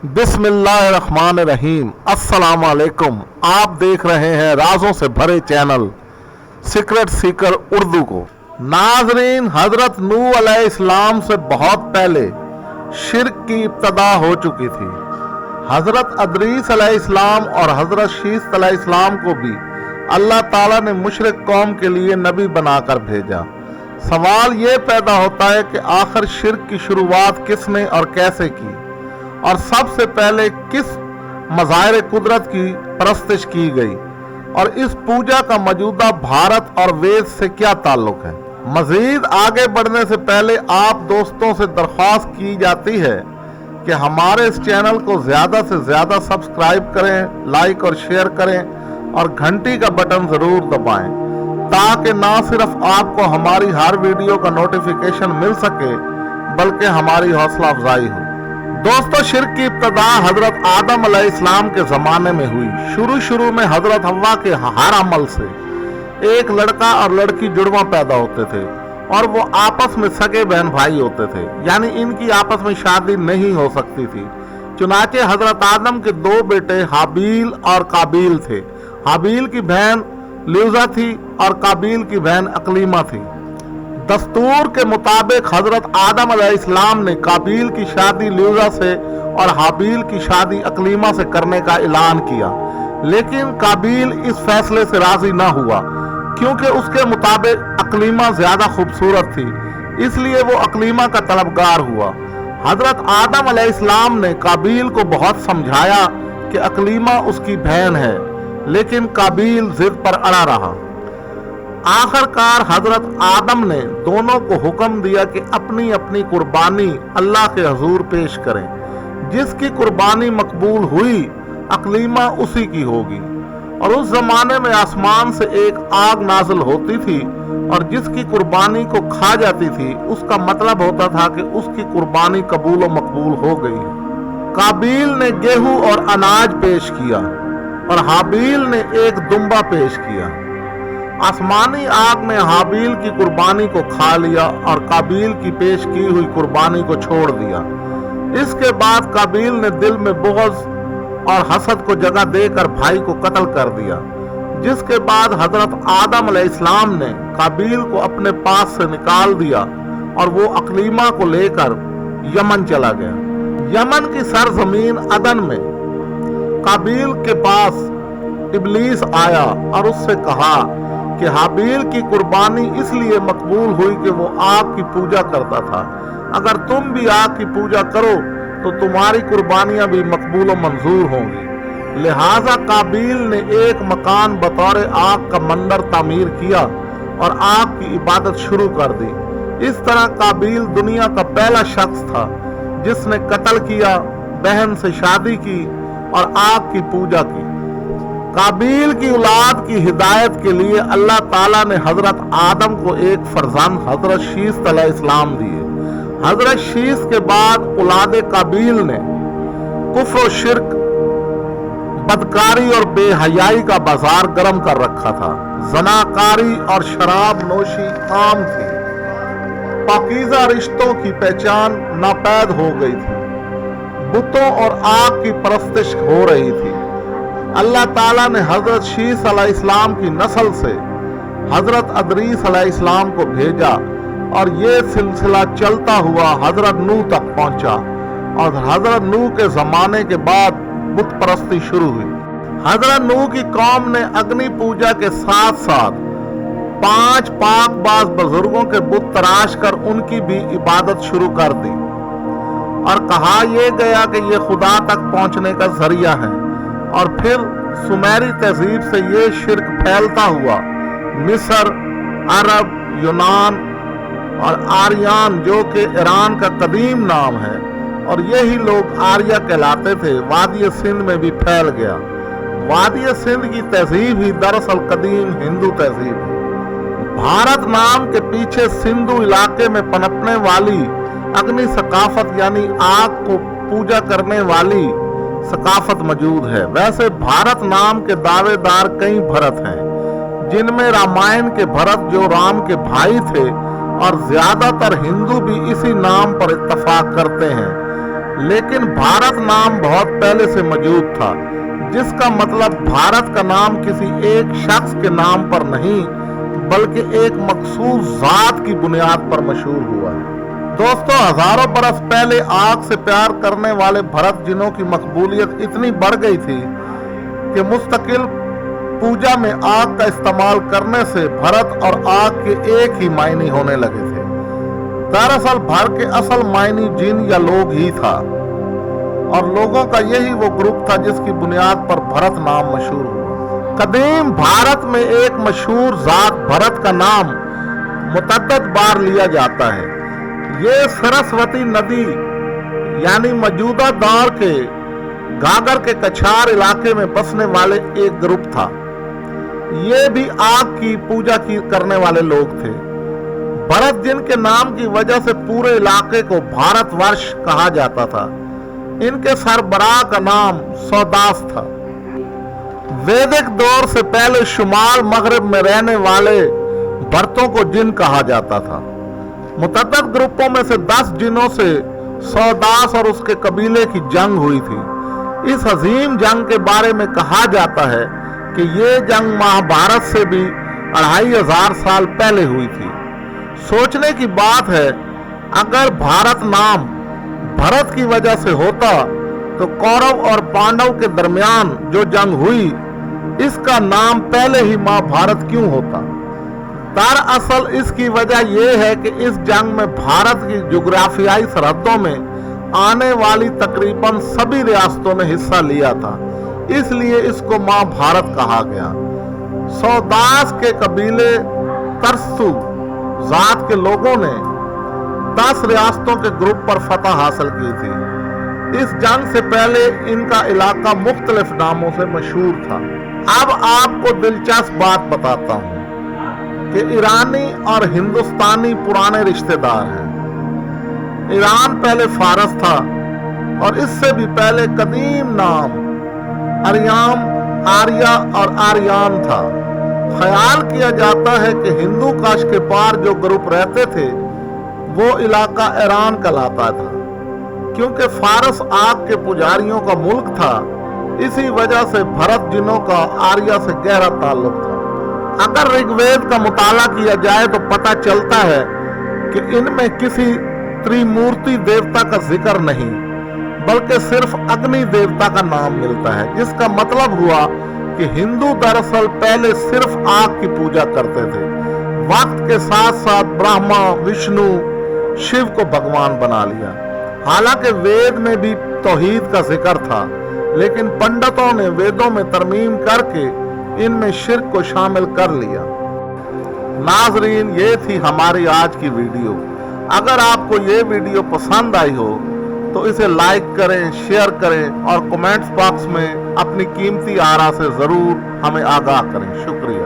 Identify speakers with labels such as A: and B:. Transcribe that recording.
A: बिस्मिल्लाहिर्रहमानिर्रहीम। अस्सलाम वालेकुम। आप देख रहे हैं राजों से भरे चैनल सीक्रेट सीकर उर्दू को। नाजरीन, हजरत नूह अलैहिस्सलाम से बहुत पहले शिर्क की इब्तदा हो चुकी थी। हजरत अदरीस अलैहिस्सलाम और हजरत शीस अलैहिस्सलाम को भी अल्लाह ताला ने मुशरिक कौम के लिए नबी बनाकर भेजा। सवाल ये पैदा होता है कि आखिर शिर्क की शुरुआत किसने और कैसे की, और सबसे पहले किस मज़ाहिर कुदरत की परस्तिश की गई, और इस पूजा का मौजूदा भारत और वेद से क्या ताल्लुक है। मजीद आगे बढ़ने से पहले आप दोस्तों से दरख्वास्त की जाती है कि हमारे इस चैनल को ज़्यादा से ज़्यादा सब्सक्राइब करें, लाइक और शेयर करें और घंटी का बटन ज़रूर दबाएं, ताकि ना सिर्फ आपको हमारी हर वीडियो का नोटिफिकेशन मिल सके बल्कि हमारी हौसला अफजाई हो। दोस्तों, शिर्क की इब्तदा हजरत आदम अलैहिस्सलाम के ज़माने में हुई। शुरू में हजरत हव्वा के हर अमल से एक लड़का और लड़की जुड़वा पैदा होते थे और वो आपस में सगे बहन भाई होते थे, यानी इनकी आपस में शादी नहीं हो सकती थी। चुनाचे हजरत आदम के दो बेटे हाबील और काबील थे। हाबील की बहन ल्यूजा थी और काबील की बहन अकलीमा थी। दस्तूर के मुताबिक हजरत आदम अलैहिस्सलाम ने काबील की शादी ल्यूजा से और हाबील की शादी अकलीमा से करने का ऐलान किया, लेकिन काबील इस फैसले से राजी ना हुआ, क्योंकि उसके मुताबिक अकलीमा ज्यादा खूबसूरत थी, इसलिए वो अकलीमा का तलबगार हुआ। हजरत आदम अलैहिस्सलाम ने काबील को बहुत समझाया कि अकलीमा उसकी बहन है, लेकिन काबील जिद पर अड़ा रहा। आखिरकार हजरत आदम ने दोनों को हुक्म दिया कि अपनी अपनी कुर्बानी अल्लाह के हजूर पेश करें। जिसकी कुर्बानी मकबूल हुई अकलीमा उसी की होगी। और उस जमाने में आसमान से एक आग नाजिल होती थी और जिसकी कुर्बानी को खा जाती थी उसका मतलब होता था कि उसकी कुर्बानी कबूल व मकबूल हो गई है। काबील ने गेहूं और अनाज पेश किया और हाबील ने एक दुम्बा पेश किया। आसमानी आग ने हाबील की कुर्बानी को खा लिया और काबील की पेश की हुई कुर्बानी को छोड़ दिया। इसके बाद काबील ने दिल में बुग़्ज़ और हसद को जगह देकर भाई को कत्ल कर दिया, जिसके बाद हजरत आदम अलैहिस्सलाम ने काबील को अपने पास से निकाल दिया और वो अकलीमा को लेकर यमन चला गया। यमन की सरजमीन अदन में काबील के पास इब्लीस आया और उससे कहा कि हाबील की कुर्बानी इसलिए मकबूल हुई कि वो आग की पूजा करता था। अगर तुम भी आग की पूजा करो तो तुम्हारी कुर्बानियां भी मकबूल और मंजूर होंगी। लिहाजा काबील ने एक मकान बतौर आग का मंदिर तामीर किया और आग की इबादत शुरू कर दी। इस तरह काबील दुनिया का पहला शख्स था जिसने कत्ल किया, बहन से शादी की और आग की पूजा की। काबील की औलाद की हिदायत के लिए अल्लाह ताला ने हजरत आदम को एक फर्जंद हजरत शीस अलैहिस्सलाम दिए। हजरत शीस के बाद औलाद काबील ने कुफ्र और शिर्क, बदकारी और बेहयाई का बाजार गर्म कर रखा था। जनाकारी और शराब नोशी आम थी। पाकीज़ा रिश्तों की पहचान नापैद हो गई थी। बुतों और आग की परस्तिश हो रही थी। अल्लाह ताला ने हजरत शीस अलैहिस्सलाम की नस्ल से हजरत अदरीस अलैहिस्सलाम को भेजा और ये सिलसिला चलता हुआ हजरत नूह तक पहुंचा और हजरत नूह के जमाने के बाद बुत परस्ती शुरू हुई। हजरत नूह की कौम ने अग्नि पूजा के साथ साथ 5 पाकबाज बुजुर्गों के बुत तराश कर उनकी भी इबादत शुरू कर दी और कहा यह गया कि ये खुदा तक पहुंचने का जरिया है। और फिर सुमेरी तहजीब से ये शिर्क फैलता हुआ मिस्र, अरब, यूनान और आर्यन, जो कि ईरान का कदीम नाम है और यही लोग आर्य कहलाते थे, वादी सिंध में भी फैल गया। वादी सिंध की तहजीब ही दरअसल कदीम हिंदू तहजीब है। भारत नाम के पीछे सिंधु इलाके में पनपने वाली अग्नि सकाफत यानी आग को पूजा करने वाली सकाफत मौजूद है। वैसे भारत नाम के दावेदार कई भरत हैं, जिनमें रामायण के भरत जो राम के भाई थे और ज्यादातर हिंदू भी इसी नाम पर इत्तफाक करते हैं। लेकिन भारत नाम बहुत पहले से मौजूद था, जिसका मतलब भारत का नाम किसी एक शख्स के नाम पर नहीं बल्कि एक मखसूस जात की बुनियाद पर मशहूर हुआ है। दोस्तों, हजारों बरस पहले आग से प्यार करने वाले भरत जिनों की मकबूलियत इतनी बढ़ गई थी कि मुस्तकिल पूजा में आग का इस्तेमाल करने से भरत और आग के एक ही मायने होने लगे थे। दरअसल भर के असल मायने जिन या लोग ही था और लोगों का यही वो ग्रुप था जिसकी बुनियाद पर भरत नाम मशहूर हुआ। कदीम भारत में एक मशहूर जात भरत का नाम मुतअद्दिद बार लिया जाता है। ये सरस्वती नदी यानी मौजूदा दौर के घाघर के कछार इलाके में बसने वाले एक ग्रुप था। ये भी आग की पूजा करने वाले लोग थे। भरत जिनके नाम की वजह से पूरे इलाके को भारतवर्ष कहा जाता था। इनके सरबराह का नाम सौदास था। वैदिक दौर से पहले शुमाल मगरब में रहने वाले भरतों को जिन कहा जाता था। मुतअद्दिद ग्रुपों में से 10 जिनों से सौदास और उसके कबीले की जंग हुई थी। इस अजीम जंग के बारे में कहा जाता है कि ये जंग महाभारत से भी 2500 साल पहले हुई थी। सोचने की बात है, अगर भारत नाम भरत की वजह से होता तो कौरव और पांडव के दरमियान जो जंग हुई इसका नाम पहले ही महाभारत क्यों होता? दरअसल इसकी वजह यह है कि इस जंग में भारत की जुग्राफियाई सरहदों में आने वाली तकरीबन सभी रियासतों ने हिस्सा लिया था, इसलिए इसको महाभारत कहा गया। सौदास के कबीले तरसु जात के लोगों ने 10 रियासतों के ग्रुप पर फतह हासिल की थी। इस जंग से पहले इनका इलाका मुख्तलिफ नामों से मशहूर था। अब आपको दिलचस्प बात बताता हूँ कि ईरानी और हिंदुस्तानी पुराने रिश्तेदार हैं। ईरान पहले फारस था और इससे भी पहले कदीम नाम अरियाम, आर्या और आर्यान था। ख्याल किया जाता है कि हिंदू काश के पार जो ग्रुप रहते थे वो इलाका ईरान कहलाता था। क्योंकि फारस आग के पुजारियों का मुल्क था, इसी वजह से भरत जिनों का आर्या से गहरा ताल्लुक था। अगर ऋग्वेद का मुताला किया जाए तो पता चलता है कि इनमें किसी त्रिमूर्ति देवता का जिक्र नहीं बल्कि सिर्फ अग्नि देवता का नाम मिलता है, जिसका मतलब हुआ कि हिंदू दरअसल पहले सिर्फ आग की पूजा करते थे। वक्त के साथ साथ ब्रह्मा, विष्णु, शिव को भगवान बना लिया। हालांकि वेद में भी तौहीद का जिक्र था, लेकिन पंडितों ने वेदों में तरमीम करके इनमें शिर्क को शामिल कर लिया। नाजरीन, ये थी हमारी आज की वीडियो। अगर आपको ये वीडियो पसंद आई हो तो इसे लाइक करें, शेयर करें और कमेंट्स बॉक्स में अपनी कीमती आरा से जरूर हमें आगाह करें। शुक्रिया।